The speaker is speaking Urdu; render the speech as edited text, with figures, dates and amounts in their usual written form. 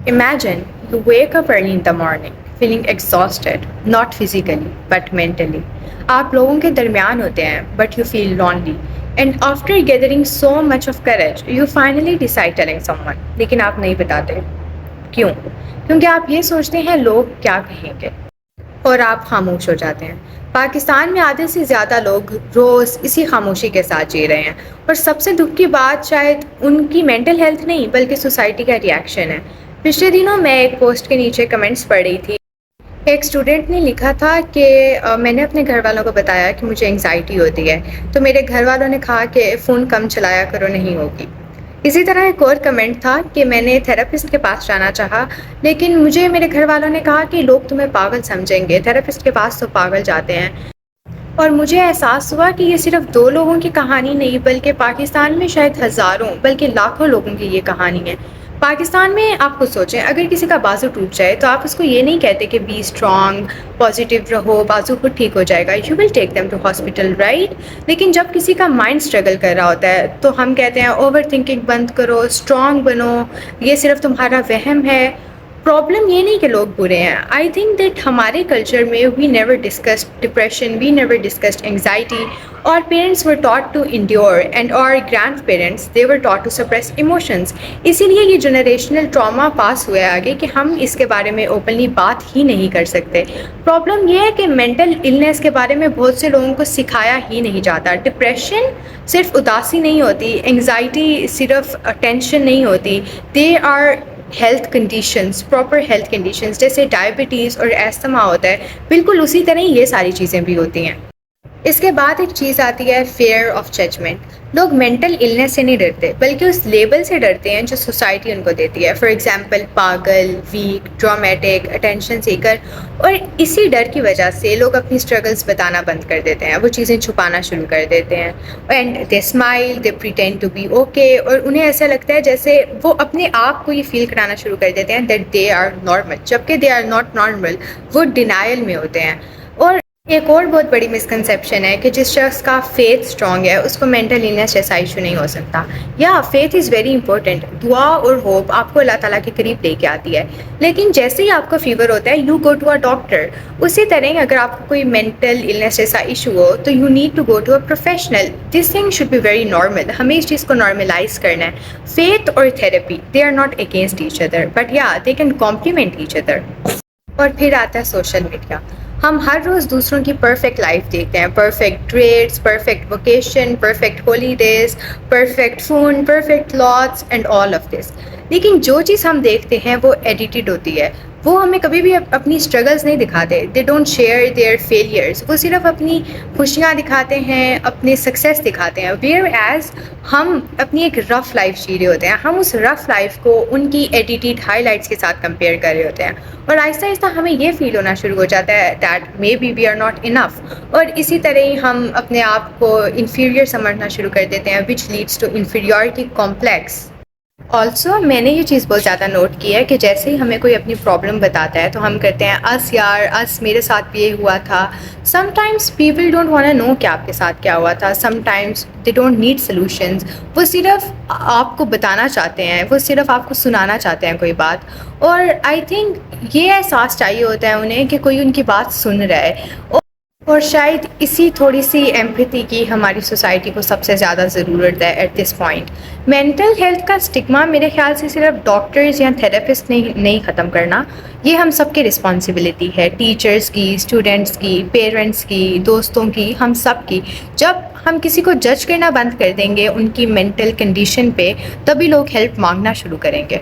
Imagine you wake up early in the morning, feeling exhausted, not physically, but mentally. آپ لوگوں کے درمیان ہوتے ہیں, but you feel lonely. And after gathering so much of courage, you finally decide telling someone. لیکن آپ نہیں بتاتے. کیوں؟ کیونکہ آپ یہ سوچتے ہیں لوگ کیا کہیں گے. اور آپ خاموش ہو جاتے ہیں. پاکستان میں آدھے سے زیادہ لوگ روز اسی خاموشی کے ساتھ جی رہے ہیں, اور سب سے دکھ کی بات شاید ان کی مینٹل ہیلتھ نہیں بلکہ سوسائٹی کا ریئیکشن ہے. پچھلے دنوں میں ایک پوسٹ کے نیچے کمنٹس پڑھ رہی تھی. ایک اسٹوڈنٹ نے لکھا تھا کہ میں نے اپنے گھر والوں کو بتایا کہ مجھے انگزائٹی ہوتی ہے, تو میرے گھر والوں نے کہا کہ فون کم چلایا کرو, نہیں ہوگی. اسی طرح ایک اور کمنٹ تھا کہ میں نے تھراپسٹ کے پاس جانا چاہا, لیکن مجھے میرے گھر والوں نے کہا کہ لوگ تمہیں پاگل سمجھیں گے, تھراپسٹ کے پاس تو پاگل جاتے ہیں. اور مجھے احساس ہوا کہ یہ صرف دو لوگوں کی کہانی نہیں بلکہ پاکستان میں شاید ہزاروں بلکہ لاکھوں لوگوں کی یہ کہانی ہے. پاکستان میں آپ خود سوچیں, اگر کسی کا بازو ٹوٹ جائے تو آپ اس کو یہ نہیں کہتے کہ بی اسٹرانگ, پازیٹیو رہو, بازو خود ٹھیک ہو جائے گا, you will take them to hospital, right. لیکن جب کسی کا مائنڈ اسٹرگل کر رہا ہوتا ہے تو ہم کہتے ہیں اوور تھنکنگ بند کرو, اسٹرانگ بنو, یہ صرف تمہارا وہم ہے. پرابلم یہ نہیں کہ لوگ برے ہیں. آئی تھنک دیٹ ہمارے کلچر میں we never discussed depression, we never discussed anxiety. اور parents were taught to endure and اور grandparents they were taught to suppress emotions. اسی لیے یہ جنریشنل ٹراما پاس ہوا ہے آگے کہ ہم اس کے بارے میں اوپنلی بات ہی نہیں کر سکتے. پرابلم یہ ہے کہ مینٹل النیس کے بارے میں بہت سے لوگوں کو سکھایا ہی نہیں جاتا. ڈپریشن صرف اداسی نہیں ہوتی, انگزائٹی صرف ٹینشن نہیں ہوتی, they our health conditions, proper health conditions. جیسے ڈائبٹیز اور ایستھما ہوتا ہے, بالکل اسی طرح یہ ساری چیزیں بھی ہوتی ہیں. اس کے بعد ایک چیز آتی ہے فیئر آف ججمنٹ. لوگ مینٹل النیس سے نہیں ڈرتے بلکہ اس لیبل سے ڈرتے ہیں جو سوسائٹی ان کو دیتی ہے. فار ایگزامپل پاگل, ویک, ڈرامیٹک, اٹینشن سیکر. اور اسی ڈر کی وجہ سے لوگ اپنی اسٹرگلس بتانا بند کر دیتے ہیں, وہ چیزیں چھپانا شروع کر دیتے ہیں. And they smile, they pretend to be okay, اور انہیں ایسا لگتا ہے جیسے وہ اپنے آپ کو یہ فیل کرانا شروع کر دیتے ہیں دیٹ دے آر نارمل, جبکہ دے آر ناٹ نارمل, وہ ڈینائل میں ہوتے ہیں. اور ایک اور بہت بڑی مسکنسیپشن ہے کہ جس شخص کا فیتھ اسٹرانگ ہے اس کو مینٹل النیس جیسا ایشو نہیں ہو سکتا. یا فیتھ از ویری امپورٹنٹ, دعا اور ہوپ آپ کو اللہ تعالیٰ کے قریب لے کے آتی ہے, لیکن جیسے ہی آپ کو فیور ہوتا ہے you go to a doctor. اسی طرح اگر آپ کو کوئی مینٹل النیس جیسا ایشو ہو تو you need to go to a professional. This thing should be very normal, ہمیں اس چیز کو نارملائز کرنا ہے. فیتھ اور therapy they are not against each other, but yeah they can complement each other. اور پھر آتا ہے سوشل میڈیا. ہم ہر روز دوسروں کی پرفیکٹ لائف دیکھتے ہیں, perfect trades, perfect vacation, perfect holidays, perfect phone, perfect clothes and all of this. لیکن جو چیز ہم دیکھتے ہیں وہ ایڈیٹڈ ہوتی ہے. وہ ہمیں کبھی بھی اپنی اسٹرگلز نہیں دکھاتے. They don't share their failures. وہ صرف اپنی خوشیاں دکھاتے ہیں, اپنے سکسیس دکھاتے ہیں, ویئر ایز ہم اپنی ایک رف لائف جی رہے ہوتے ہیں. ہم اس رف لائف کو ان کی ایڈیٹڈ ہائی لائٹس کے ساتھ کمپیئر کر رہے ہوتے ہیں, اور آہستہ آہستہ ہمیں یہ فیل ہونا شروع ہو جاتا ہے that may be we are not enough. اور اسی طرح ہی ہم اپنے آپ کو انفیریئر سمجھنا شروع کر دیتے ہیں, which leads to inferiority complex. Also میں نے یہ چیز بہت زیادہ نوٹ کی ہے کہ جیسے ہی ہمیں کوئی اپنی پرابلم بتاتا ہے تو ہم کرتے ہیں اس یار, اس میرے ساتھ بھی یہ ہوا تھا. Sometimes people don't want to know کہ آپ کے ساتھ کیا ہوا تھا. Sometimes they don't need solutions. وہ صرف آپ کو بتانا چاہتے ہیں, وہ صرف آپ کو سنانا چاہتے ہیں کوئی بات. اور آئی تھنک یہ احساس چاہیے ہوتا ہے انہیں کہ کوئی ان کی بات سن رہا ہے. اور شاید اسی تھوڑی سی ایمپتھی کی ہماری سوسائٹی کو سب سے زیادہ ضرورت ہے at this point. Mental health کا اسٹگما میرے خیال سے صرف ڈاکٹرز یا تھراپسٹ نہیں ختم کرنا, یہ ہم سب کی رسپانسبلٹی ہے, ٹیچرز کی, اسٹوڈنٹس کی, پیرنٹس کی, دوستوں کی, ہم سب کی. جب ہم کسی کو جج کرنا بند کر دیں گے ان کی مینٹل کنڈیشن پہ, تبھی لوگ ہیلپ مانگنا شروع کریں گے.